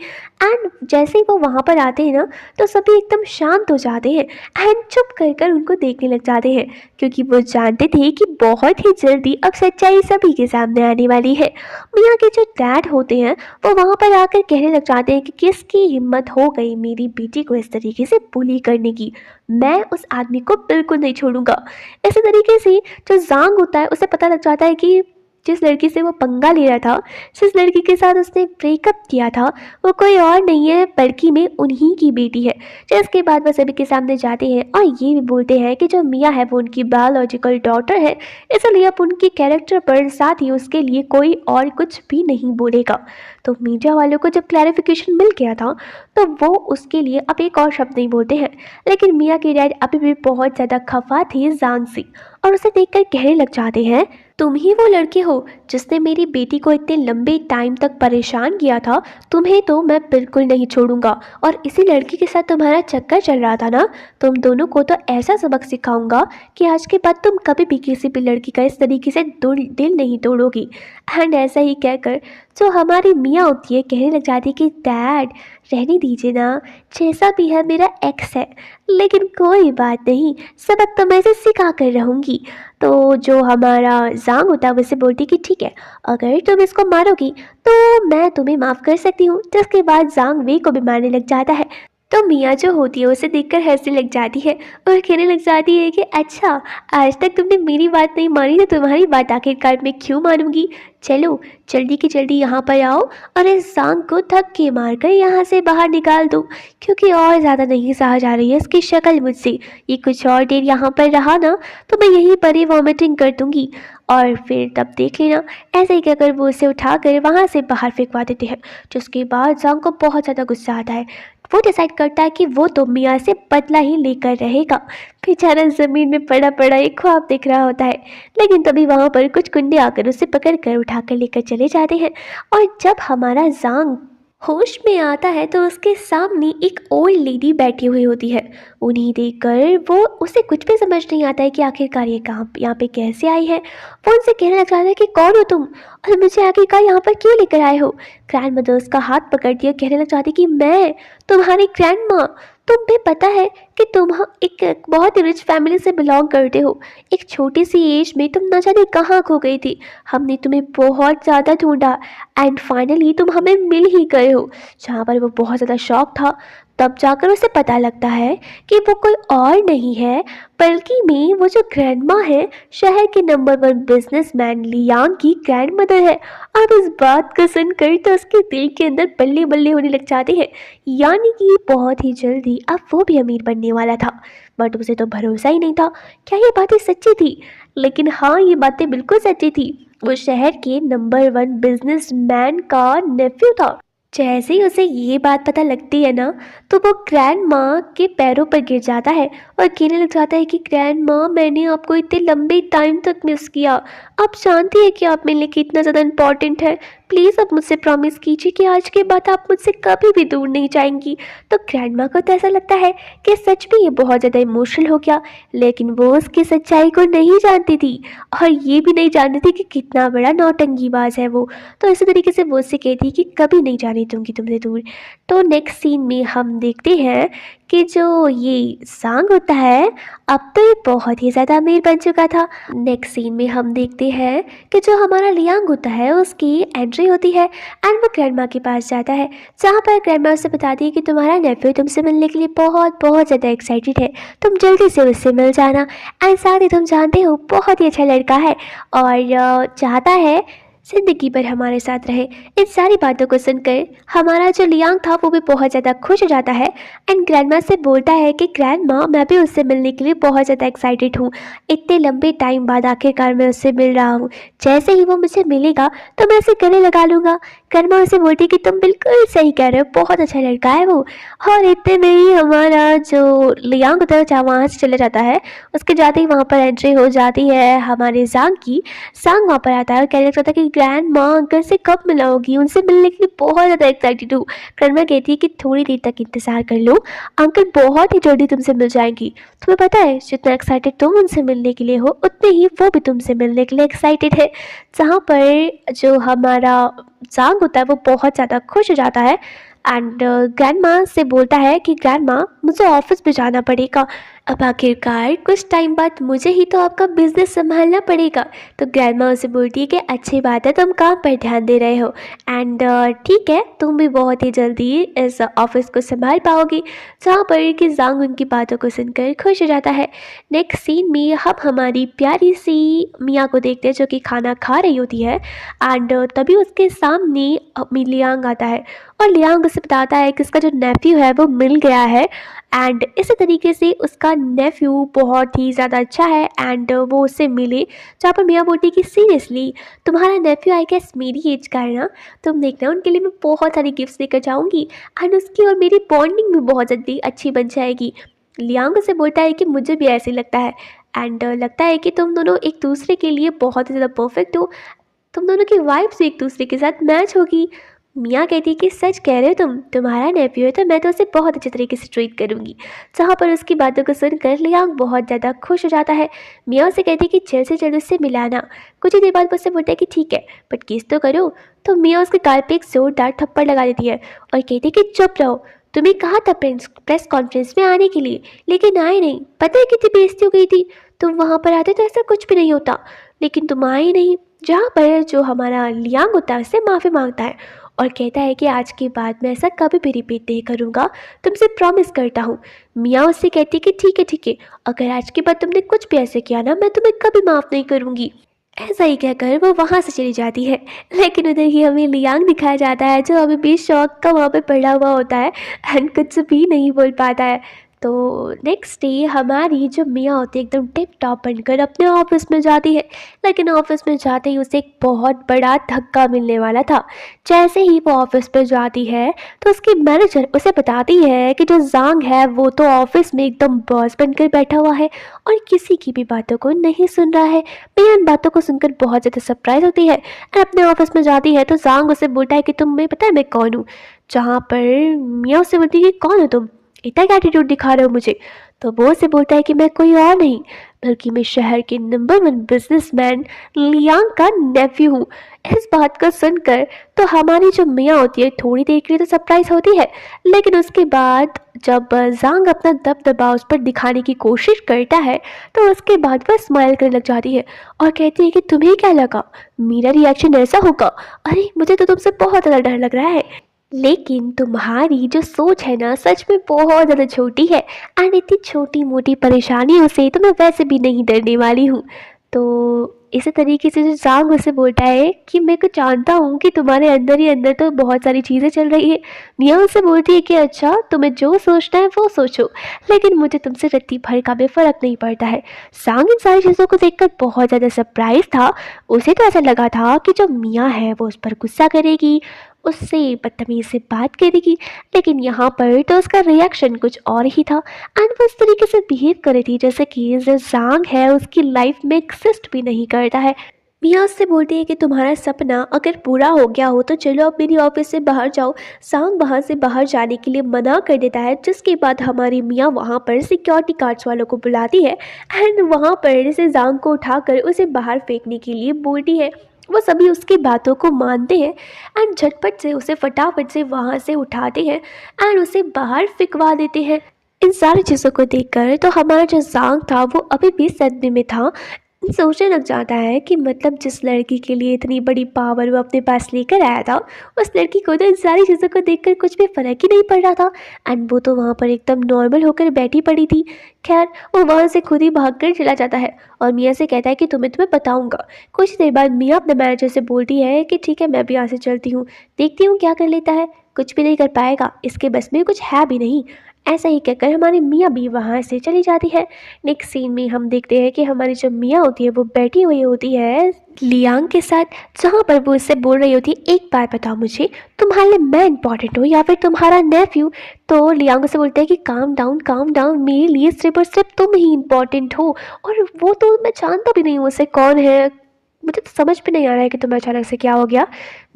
एंड जैसे ही वो वहाँ पर आते हैं ना, तो सभी एकदम शांत हो जाते हैं एंड चुप कर कर उनको देखने लग जाते हैं, क्योंकि वो जानते थे कि बहुत ही जल्दी अब सच्चाई सभी के सामने आने वाली है। मिया के जो डैड होते हैं वो वहाँ पर आकर कहने लग जाते हैं कि किसकी हिम्मत हो गई मेरी बेटी को इस तरीके से बुली करने की। मैं उस आदमी को बिल्कुल नहीं छोड़ूंगा। इसी तरीके से जो जांग होता है उसे पता लग जाता है कि जिस लड़की से वो पंगा ले रहा था, जिस लड़की के साथ उसने ब्रेकअप किया था, वो कोई और नहीं है बल्कि में उन्हीं की बेटी है। जिसके बाद वो सभी के सामने जाते हैं और ये भी बोलते हैं कि जो मिया है वो उनकी बायोलॉजिकल डॉटर है, इसलिए अब उनके कैरेक्टर पर साथ ही उसके लिए कोई और कुछ भी नहीं बोलेगा। तो मीडिया वालों को जब क्लैरिफिकेशन मिल गया था तो वो उसके लिए अब एक और शब्द नहीं बोलते हैं। लेकिन मिया के डैड अभी भी बहुत ज़्यादा खफा थे जान से, और उसे देखकर कहने लग जाते हैं, तुम ही वो लड़के हो जिसने मेरी बेटी को इतने लंबे टाइम तक परेशान किया था। तुम्हें तो मैं बिल्कुल नहीं छोड़ूंगा, और इसी लड़की के साथ तुम्हारा चक्कर चल रहा था ना, तुम दोनों को तो ऐसा सबक सिखाऊंगा कि आज के बाद तुम कभी भी किसी भी लड़की का इस तरीके से दिल नहीं तोड़ोगी। एंड ऐसा ही कहकर जो हमारी मियाँ होती है कहने लग जाती है कि डैड रहने दीजिए ना, जैसा भी है मेरा एक्स है, लेकिन कोई बात नहीं, सबक तो मैं इसे सिखा कर रहूँगी। तो जो हमारा जांग होता है वो उसे बोलती कि ठीक है, अगर तुम इसको मारोगी तो मैं तुम्हें माफ़ कर सकती हूँ। जिसके बाद जांग वे को भी मारने लग जाता है। तो मियाँ जो होती है उसे देखकर हंसने लग जाती है और कहने लग जाती है कि अच्छा, आज तक तुमने मेरी बात नहीं मानी तो तुम्हारी बात आखिरकार मैं क्यों मानूंगी। चलो जल्दी की जल्दी यहाँ पर आओ और इस जांग को धक्के मारकर यहाँ से बाहर निकाल दो, क्योंकि और ज़्यादा नहीं सहा जा रही है इसकी शक्ल मुझसे। ये कुछ और देर यहाँ पर रहा ना तो मैं यहीं पर ही वॉमिटिंग कर दूँगी, और फिर तब देख लेना। ऐसे ही कहकर वो उसे उठाकर वहाँ से बाहर फेंकवा देते हैं। जिसके बाद जांग को बहुत ज़्यादा गुस्सा आता है। वो डिसाइड करता है कि वो तो मियाँ से बदला ही लेकर रहेगा। बेचारा ज़मीन में पड़ा पड़ा एक ख्वाब देख रहा होता है। लेकिन तभी वहाँ पर कुछ गुंडे आकर उसे पकड़ कर उठाकर लेकर चले जाते हैं। और जब हमारा जांग होश में आता है तो उसके सामने एक ओल्ड लेडी बैठी हुई होती है। उन्हें देखकर वो उसे कुछ भी समझ नहीं आता है कि आखिरकार ये कहाँ यहाँ पे कैसे आई है। वो उनसे कहने लग जाता है कि कौन हो तुम और मुझे आखिरकार यहाँ पर क्यों लेकर आए हो। ग्रैंड मदर उसका हाथ पकड़ दिया, कहने लग जाती कि मैं तुम्हारी ग्रैंड माँ, तुम्हें पता है कि तुम एक बहुत ही रिच फैमिली से बिलोंग करते हो। एक छोटी सी एज में तुम न जाने कहाँ खो गई थी। हमने तुम्हें बहुत ज़्यादा ढूंढा एंड फाइनली तुम हमें मिल ही गए हो। जहाँ पर वो बहुत ज़्यादा शॉक था, तब जाकर उसे पता लगता है कि वो कोई और नहीं है बल्कि मैं वो जो ग्रैंड माँ है, शहर के नंबर 1 बिजनेसमैन लियांग की ग्रैंड मदर है। अब इस बात को सुनकर तो उसके दिल के अंदर बल्ले बल्ले होने लग जाते हैं। यानी कि बहुत ही जल्दी अब वो भी अमीर बनने वाला था। बट उसे तो भरोसा ही नहीं था क्या ये बातें सच्ची थी। लेकिन हाँ, ये बातें बिल्कुल सच्ची थी। वो शहर के नंबर 1 बिजनेसमैन का नेफ्यू था। जैसे ही उसे ये बात पता लगती है ना, तो वो ग्रैंड माँ के पैरों पर गिर जाता है और कहने लग जाता है कि ग्रैंड माँ, मैंने आपको इतने लंबे टाइम तक मिस किया। आप जानती है कि आप मेरे लिए कितना ज़्यादा इम्पॉर्टेंट है। प्लीज़ आप मुझसे प्रॉमिस कीजिए कि आज के बाद आप मुझसे कभी भी दूर नहीं जाएंगी। तो ग्रैंड माँ को तो ऐसा लगता है कि सच में ये बहुत ज़्यादा इमोशनल हो गया, लेकिन वो उसकी सच्चाई को नहीं जानती थी और ये भी नहीं जानती थी कि कितना बड़ा नौटंकीबाज है वो। तो इसी तरीके से वो उससे कहती कि कभी नहीं जाने दूंगी तुमसे दूर। तो नेक्स्ट सीन में हम देखते हैं कि जो ये सांग होता है अब तो ये बहुत ही ज़्यादा अमीर बन चुका था। नेक्स्ट सीन में हम देखते हैं कि जो हमारा लियांग होता है उसकी एंट्री होती है एंड वो ग्रैंडमा के पास जाता है, जहाँ पर ग्रैंडमा उससे बताती है कि तुम्हारा नेफ्यू तुमसे मिलने के लिए बहुत बहुत ज़्यादा एक्साइटेड है, तुम जल्दी से उससे मिल जाना। एंड साथ ही तुम जानते हो बहुत ही अच्छा लड़का है और चाहता है ज़िंदगी भर हमारे साथ रहे। इन सारी बातों को सुनकर हमारा जो लियांग था वो भी बहुत ज़्यादा खुश हो जाता है एंड ग्रैंडमा से बोलता है कि ग्रैंडमा, मैं भी उससे मिलने के लिए बहुत ज़्यादा एक्साइटेड हूँ। इतने लंबे टाइम बाद आखिरकार मैं उससे मिल रहा हूँ। जैसे ही वो मुझे मिलेगा तो मैं उसे गले लगा लूँगा। ग्रैंडमा उसे बोलती कि तुम बिल्कुल सही कह रहे हो, बहुत अच्छा लड़का है वो। और इतने में ही हमारा जो लियांग होता है जहाँ वहाँ से चले जाता है, उसके जाते ही वहाँ पर एंट्री हो जाती है हमारे जांग की। सांग वहाँ पर आता है और कहने लगता है कि ग्रैंड माँ अंकल से कब मिलाओगी, उनसे मिलने के लिए बहुत ज़्यादा एक्साइटेड हूँ। ग्रैंड माँ कहती है कि थोड़ी देर तक इंतज़ार कर लो, अंकल बहुत ही जल्दी तुमसे मिल जाएंगी। तुम्हें पता है जितना एक्साइटेड तुम उनसे मिलने के लिए हो उतने ही वो भी तुमसे मिलने के लिए एक्साइटेड है। जहाँ पर जो हमारा जांग होता है वो बहुत ज़्यादा खुश हो जाता है एंड ग्रैंड माँ से बोलता है कि ग्रैंड माँ मुझे ऑफिस में जाना पड़ेगा। अब आखिरकार कुछ टाइम बाद मुझे ही तो आपका बिजनेस संभालना पड़ेगा। तो ग्रैंड माँ उसे बोलती है कि अच्छी बात है तुम काम पर ध्यान दे रहे हो एंड ठीक है तुम भी बहुत ही जल्दी इस ऑफिस को संभाल पाओगी। जहाँ पर कि जांग उनकी बातों को सुनकर खुश हो जाता है। नेक्स्ट सीन में हम हमारी प्यारी सी मिया को देखते हैं जो कि खाना खा रही होती है एंड तभी उसके सामने लियांग आता है और लियांग उसे बताता है कि उसका जो नेफ्यू है वो मिल गया है एंड इसी तरीके से उसका नेफ्यू बहुत ही ज़्यादा अच्छा है एंड वो उससे मिले। जहाँ पर मियाँ बोलती है कि सीरियसली तुम्हारा नेफ्यू आई गेस मेरी एज का है ना, तुम देखना उनके लिए मैं बहुत सारी गिफ्ट्स लेकर जाऊँगी एंड उसकी और मेरी बॉन्डिंग भी बहुत जल्दी अच्छी बन जाएगी। लियांग उसे बोलता है कि मुझे भी ऐसे लगता है एंड लगता है कि तुम दोनों एक दूसरे के लिए बहुत ही ज़्यादा परफेक्ट हो, तुम दोनों की वाइब्स एक दूसरे के साथ मैच होगी। मियाँ कहती है कि सच कह रहे हो तुम्हारा नेफ्यू है तो मैं तो उसे बहुत अच्छे तरीके से ट्रीट करूँगी। जहाँ पर उसकी बातों को सुनकर लियांग बहुत ज़्यादा खुश हो जाता है। मियाँ उसे कहती है कि जल्द से जल्द उससे मिलाना। कुछ ही देर बाद उससे बोलता है कि ठीक है बट किस तो करो। तो मियाँ उसके गाल पे एक जोरदार थप्पड़ लगा देती है और कहती है कि चुप रहो, तुम्हें कहा था प्रेस कॉन्फ्रेंस में आने के लिए लेकिन आए नहीं, पता है कितनी बेइज्जती हो गई थी। तुम वहाँ पर आते तो ऐसा कुछ भी नहीं होता लेकिन तुम आए नहीं। जहाँ पर जो हमारा लियांग होता है उससे माफ़ी मांगता है और कहता है कि आज के बाद मैं ऐसा कभी भी रिपीट नहीं करूँगा, तुमसे प्रॉमिस करता हूँ। मियाँ उससे कहती है कि ठीक है अगर आज के बाद तुमने कुछ भी ऐसे किया ना मैं तुम्हें कभी माफ़ नहीं करूँगी। ऐसा ही कहकर वो वहाँ से चली जाती है। लेकिन उधर ही हमें लियांग दिखाया जाता है जो अभी भी शौक का वहाँ पे पड़ा हुआ होता है एंड कुछ भी नहीं बोल पाता है। तो नेक्स्ट डे हमारी जो मियाँ होती है एकदम टिप टॉप बनकर अपने ऑफिस में जाती है। लेकिन ऑफिस में जाते ही उसे एक बहुत बड़ा धक्का मिलने वाला था। जैसे ही वो ऑफिस पे जाती है तो उसकी मैनेजर उसे बताती है कि जो जांग है वो तो ऑफिस में एकदम बॉस बनकर बैठा हुआ है और किसी की भी बातों को नहीं सुन रहा है। मियाँ इन बातों को सुनकर बहुत ज़्यादा सरप्राइज होती है और अपने ऑफिस में जाती है तो जांग उसे बोलता है कि तुम्हें पता है मैं कौन हूँ। जहाँ पर मियाँ उससे बोलती है कि कौन हो तुम, इतना क्या एटीट्यूड दिखा रहे हो मुझे। तो वो उसे बोलता है कि मैं कोई और नहीं बल्कि मैं शहर के नंबर 1 बिजनेसमैन लियांग का नेफ्यू हूँ। इस बात को सुनकर तो हमारी जो मियाँ होती है थोड़ी देर के लिए तो सरप्राइज होती है लेकिन उसके बाद जब जांग अपना दबदबा उस पर दिखाने की कोशिश करता है तो उसके बाद वह स्माइल करने लग जाती है और कहती है कि तुम्हें क्या लगा मेरा रिएक्शन ऐसा होगा, अरे मुझे तो तुमसे बहुत ज़्यादा डर लग रहा है। लेकिन तुम्हारी जो सोच है ना सच में बहुत ज़्यादा छोटी है एंड इतनी छोटी मोटी परेशानियों से तो मैं वैसे भी नहीं डरने वाली हूँ। तो इसी तरीके से जो जांग उसे बोलता है कि मैं कुछ जानता हूँ कि तुम्हारे अंदर ही अंदर तो बहुत सारी चीज़ें चल रही है। मियाँ उसे बोलती है कि अच्छा तुम्हें जो सोचना है वो सोचो लेकिन मुझे तुमसे रत्ती भर का भी फ़र्क नहीं पड़ता है। जांग इन सारी चीज़ों को देखकर बहुत ज़्यादा सरप्राइज था। उसे तो ऐसा लगा था कि जो मियाँ है वो उस पर गुस्सा करेगी, उससे बदतमीज़ी से बात करेगी लेकिन यहाँ पर तो उसका रिएक्शन कुछ और ही था एंड वो इस तरीके से बिहेव कर रही थी जैसे कि जो जांग है उसकी लाइफ में एक्सिस्ट भी नहीं करता है। मियाँ उससे बोलती है कि तुम्हारा सपना अगर पूरा हो गया हो तो चलो अब मेरी ऑफिस से बाहर जाओ। जांग वहाँ से बाहर जाने के लिए मना कर देता है जिसके बाद हमारी मियाँ वहाँ पर सिक्योरिटी गार्ड्स वालों को बुलाती है एंड वहाँ पर से जांग को उठाकर उसे बाहर फेंकने के लिए बोलती है। वो सभी उसकी बातों को मानते हैं एंड झटपट से उसे फटाफट से वहाँ से उठाते हैं एंड उसे बाहर फिकवा देते हैं। इन सारी चीज़ों को देखकर तो हमारा जो जांग था वो अभी भी सदमे में था। सोचने लग जाता है कि मतलब जिस लड़की के लिए इतनी बड़ी पावर वो अपने पास लेकर आया था उस लड़की को तो इन सारी चीज़ों को देखकर कुछ भी फ़र्क ही नहीं पड़ रहा था एंड वो तो वहाँ पर एकदम नॉर्मल होकर बैठी पड़ी थी। खैर वो वहाँ से खुद ही भाग कर चला जाता है और मियाँ से कहता है कि तुम्हें बताऊँगा। कुछ देर बाद मियाँ अपने मैनेजर से बोलती है कि ठीक है मैं भी यहाँ से चलती हूँ, देखती हूँ क्या कर लेता है, कुछ भी नहीं कर पाएगा, इसके बस में कुछ है भी नहीं। ऐसा ही कहकर हमारी मियाँ भी वहाँ से चली जाती है। नेक्स्ट सीन में हम देखते हैं कि हमारी जो मियाँ होती है वो बैठी हुई होती है लियांग के साथ, जहाँ पर वो उससे बोल रही होती है एक बात बताओ मुझे, तुम्हारे लिए मैं इंपॉर्टेंट हूँ या फिर तुम्हारा नेफ्यू। तो लियांग उसे बोलते हैं कि काम डाउन, मेरे लिए सिर्फ और सिर्फ तुम ही इंपॉर्टेंट हो और वो तो मैं जानता भी नहीं हूँ उसे कौन है, मुझे तो समझ में नहीं आ रहा है कि तुम्हें अचानक से क्या हो गया।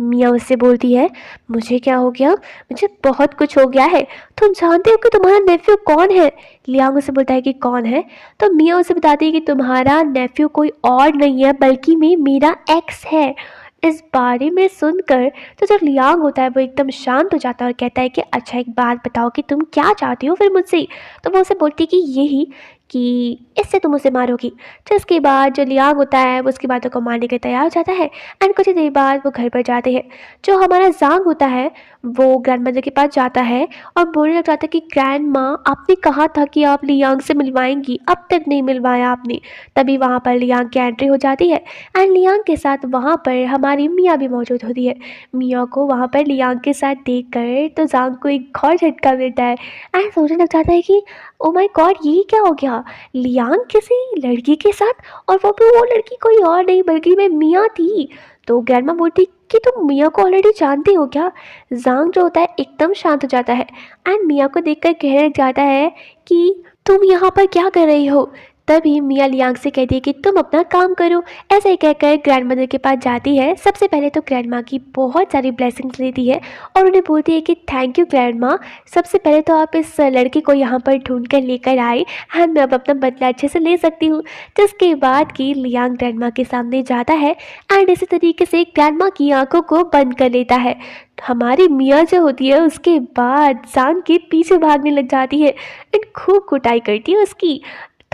मियाँ उससे बोलती है, मुझे क्या हो गया? मुझे बहुत कुछ हो गया है। तुम जानते हो कि तुम्हारा नेफ्यू कौन है? लियांग उसे बोलता है कि कौन है? तो मियाँ उसे बताती है कि तुम्हारा नेफ्यू कोई और नहीं है बल्कि मेरा एक्स है। इस बारे में सुनकर तो जो लियांग होता है वो एकदम शांत हो जाता है और कहता है कि अच्छा एक बात बताओ कि तुम क्या चाहती हो फिर मुझसे? तो वो उसे बोलती है कि यही कि इससे तुम उसे मारोगी। तो इसके बाद जो लियांग होता है वो उसकी बातों को मानने के लिए तैयार हो जाता है एंड कुछ ही देर बाद वो घर पर जाते हैं। जो हमारा जांग होता है वो ग्रैंडमदर के पास जाता है और बोलने लग जाता है कि ग्रैंड माँ आपने कहा था कि आप लियांग से मिलवाएंगी, अब तक नहीं मिलवाया आपने। तभी वहाँ पर लियांग की एंट्री हो जाती है एंड लियांग के साथ वहाँ पर हमारी मियाँ भी मौजूद होती है। मियाँ को वहाँ पर लियांग के साथ देख कर तो जांग को एक और झटका मिलता है एंड सोचने लग जाता है कि ओ माय गॉड ये क्या हो गया, लियांग किसी लड़की के साथ, और वो लड़की कोई और नहीं बल्कि मैं मियाँ थी। तो ग्रैंडमा बोलती कि तुम मियाँ को ऑलरेडी जानती हो क्या? जांग जो होता है एकदम शांत हो जाता है एंड मियाँ को देखकर कहने लग जाता है कि तुम यहाँ पर क्या कर रही हो? तभी मियाँ लियांग से कहती है कि तुम अपना काम करो। ऐसा ही कहकर ग्रैंडमदर के पास जाती है। सबसे पहले तो ग्रैंडमा की बहुत सारी ब्लेसिंग्स लेती है और उन्हें बोलती है कि थैंक यू ग्रैंडमा, सबसे पहले तो आप इस लड़के को यहाँ पर ढूंढ कर लेकर आए एंड मैं अब अपना बदला अच्छे से ले सकती हूँ। जिसके बाद कि लियांग ग्रैंडमा के सामने जाता है एंड इसी तरीके से ग्रैंडमा की आंखों को बंद कर लेता है। हमारी मियाँ जो होती है उसके बाद जांग के पीछे भागने लग जाती है एंड खूब कुटाई करती है उसकी।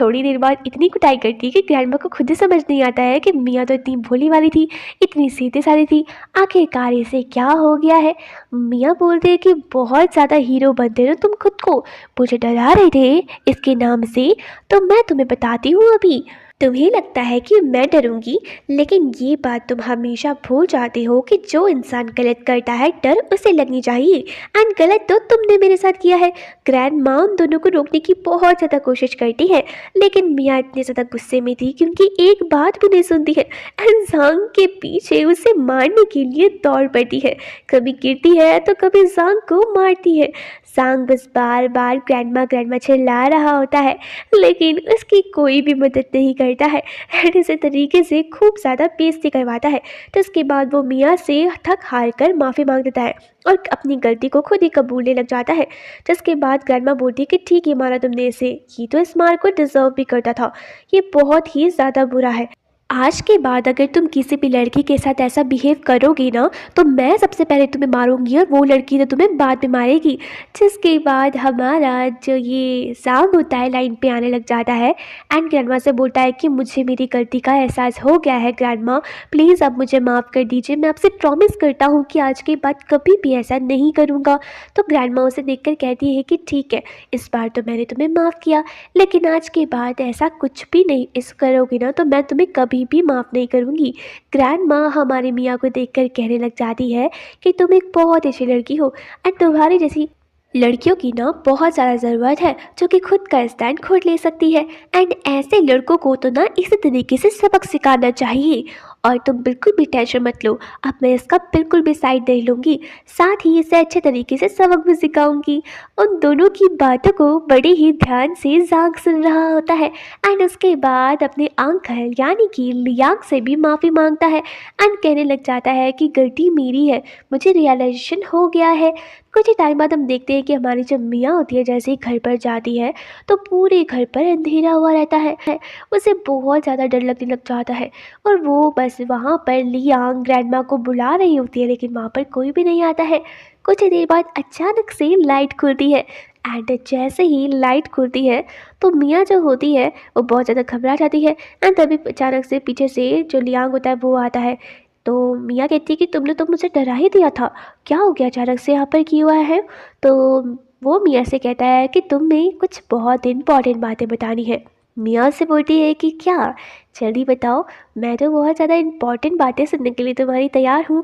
थोड़ी देर बाद इतनी कुटाई करती है कि ग्रैंडमा को खुद ही समझ नहीं आता है कि मियाँ तो इतनी भोली वाली थी, इतनी सीधी सादी थी, आखिरकार इसे क्या हो गया है। मियाँ बोलते हैं कि बहुत ज़्यादा हीरो बनते हो तुम खुद को, मुझे डरा रहे थे इसके नाम से, तो मैं तुम्हें बताती हूँ अभी। तुम्हें लगता है कि मैं डरूंगी, लेकिन ये बात तुम हमेशा भूल जाते हो कि जो इंसान गलत करता है डर उसे लगनी चाहिए एंड गलत तो तुमने मेरे साथ किया है। ग्रैंड माँ उन दोनों को रोकने की बहुत ज़्यादा कोशिश करती है लेकिन मियाँ इतने ज़्यादा गुस्से में थी कि उनकी एक बात भी नहीं सुनती है एंड जांग के पीछे उसे मारने के लिए दौड़ पड़ती है। कभी गिरती है तो कभी जांग को मारती है। जांग बस बार बार ग्रैंडमा चिल्ला रहा होता है लेकिन उसकी कोई भी मदद नहीं करता है एंड इसी तरीके से खूब ज़्यादा बेइज्जती करवाता है। तो उसके बाद वो मियाँ से थक हार कर माफ़ी मांग देता है और अपनी गलती को खुद ही कबूलने लग जाता है। जिसके बाद ग्रैंडमा बोलती है कि ठीक है मारा तुमने इसे, ये तो इस मार को डिजर्व भी करता था, ये बहुत ही ज़्यादा बुरा है। आज के बाद अगर तुम किसी भी लड़की के साथ ऐसा बिहेव करोगी ना तो मैं सबसे पहले तुम्हें मारूंगी और वो लड़की तो तुम्हें बाद में मारेगी। जिसके बाद हमारा जो ये जांग होता है लाइन पे आने लग जाता है एंड ग्रैंडमा से बोलता है कि मुझे मेरी गलती का एहसास हो गया है ग्रैंडमा, प्लीज़ अब मुझे माफ़ कर दीजिए, मैं आपसे प्रॉमिस करता हूँ कि आज के बाद कभी भी ऐसा नहीं करूँगा। तो ग्रैंडमा उसे देखकर कहती है कि ठीक है, इस बार तो मैंने तुम्हें माफ़ किया, लेकिन आज के बाद ऐसा कुछ भी नहीं इस करोगी ना तो मैं तुम्हें कभी भी माफ़ नहीं करूँगी। ग्रैंड माँ हमारी मियाँ को देखकर कहने लग जाती है कि तुम एक बहुत अच्छी लड़की हो एंड तुम्हारी जैसी लड़कियों की ना बहुत ज़्यादा ज़रूरत है जो कि खुद का स्टैंड खुद ले सकती है एंड ऐसे लड़कों को तो ना इसी तरीके से सबक सिखाना चाहिए। और तुम बिल्कुल भी टेंशन मत लो, अब मैं इसका बिल्कुल भी साइड नहीं लूँगी, साथ ही इसे अच्छे तरीके से सबक भी सिखाऊंगी। उन दोनों की बातों को बड़े ही ध्यान से जांग सुन रहा होता है एंड उसके बाद अपने अंकल यानी कि लियांग से भी माफ़ी मांगता है एंड कहने लग जाता है कि गलती मेरी है, मुझे रियलाइजेशन हो गया है। कुछ ही टाइम बाद हम देखते हैं कि हमारी जब मियाँ होती है जैसे ही घर पर जाती है तो पूरे घर पर अंधेरा हुआ रहता है। उसे बहुत ज़्यादा डर लगने लग जाता है और वो बस वहाँ पर लियांग ग्रैंडमा को बुला रही होती है लेकिन वहाँ पर कोई भी नहीं आता है। कुछ ही देर बाद अचानक से लाइट खुलती है एंड जैसे ही लाइट खुलती है तो मियाँ जो होती है वो बहुत ज़्यादा घबरा जाती है एंड तभी अचानक से पीछे से जो लियांग होता है वो आता है। तो मियाँ कहती है कि तुमने तो मुझे डरा ही दिया था, क्या हो गया अचानक से यहाँ पर क्यों आया है? तो वो मियाँ से कहता है कि तुम्हें कुछ बहुत इम्पॉर्टेंट बातें बतानी है। मियाँ से बोलती है कि क्या, जल्दी बताओ, मैं तो बहुत ज़्यादा इम्पॉर्टेंट बातें सुनने के लिए तुम्हारी तैयार हूँ।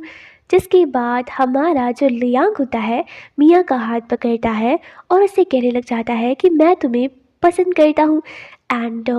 जिसके बाद हमारा जो लियांग होता है मियाँ का हाथ पकड़ता है और उससे कहने लग जाता है कि मैं तुम्हें पसंद करता हूँ एंड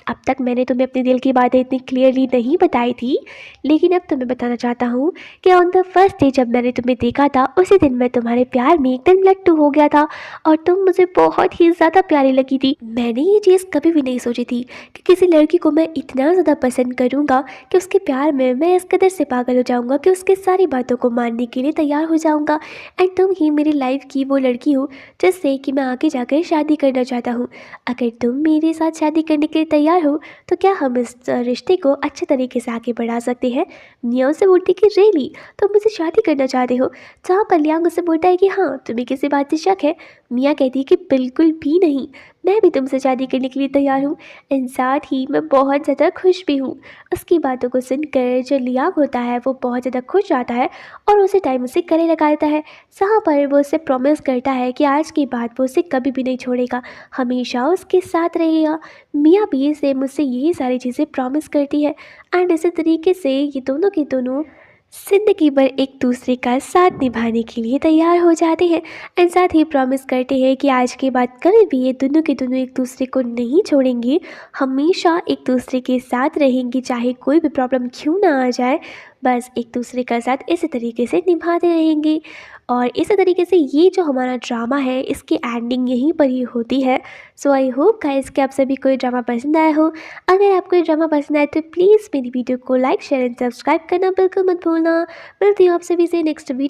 अब तक मैंने तुम्हें अपने दिल की बातें इतनी क्लियरली नहीं बताई थी, लेकिन अब तुम्हें बताना चाहता हूँ कि ऑन द फर्स्ट डे जब मैंने तुम्हें देखा था, उसी दिन मैं तुम्हारे प्यार में एकदम लट्टू हो गया था और तुम मुझे बहुत ही ज़्यादा प्यारी लगी थी। मैंने ये चीज़ कभी भी नहीं सोची थी कि किसी लड़की को मैं इतना ज़्यादा पसंद करूँगा कि उसके प्यार में मैं इस कदर से पागल हो जाऊँगा कि उसकी सारी बातों को मानने के लिए तैयार हो जाऊँगा। एंड तुम ही मेरी लाइफ की वो लड़की हो जिससे कि मैं आगे जाकर शादी करना चाहता हूँ। अगर तुम मेरे साथ शादी करने के लिए तैयार हो तो क्या हम इस रिश्ते को अच्छे तरीके से आगे बढ़ा सकते हैं। मियाँ उससे बोलती कि रियली तुम मुझसे शादी करना चाहते हो। जहाँ पर लियांग उससे बोलता है कि हाँ तुम्हें किसी बात से शक है। मियाँ कहती है कि बिल्कुल भी नहीं, मैं भी तुमसे शादी करने के लिए तैयार हूँ एंड साथ ही मैं बहुत ज़्यादा खुश भी हूँ। उसकी बातों को सुनकर जो लियांग होता है वो बहुत ज़्यादा खुश आता है और उसी टाइम उसे गले लगा देता है। जहाँ पर वो उसे प्रॉमिस करता है कि आज के बाद वो उसे कभी भी नहीं छोड़ेगा, हमेशा उसके साथ रहेगा। मियाँ भी से मुझसे यही सारी चीज़ें प्रॉमिस करती है एंड इसी तरीके से ये दोनों के दोनों ज़िंदगी भर एक दूसरे का साथ निभाने के लिए तैयार हो जाते हैं एंड साथ ही प्रॉमिस करते हैं कि आज के बाद कभी भी ये दोनों के दोनों एक दूसरे को नहीं छोड़ेंगे, हमेशा एक दूसरे के साथ रहेंगे, चाहे कोई भी प्रॉब्लम क्यों ना आ जाए, बस एक दूसरे का साथ इसी तरीके से निभाते रहेंगे। और इसी तरीके से ये जो हमारा ड्रामा है इसकी एंडिंग यहीं पर ही होती है। सो आई होप गाइस कि आप सभी को ये ड्रामा पसंद आया हो। अगर आपको ये ड्रामा पसंद आए तो प्लीज़ मेरी वीडियो को लाइक शेयर एंड सब्सक्राइब करना बिल्कुल मत भूलना। मिलती हूँ आप सभी से नेक्स्ट वीडियो।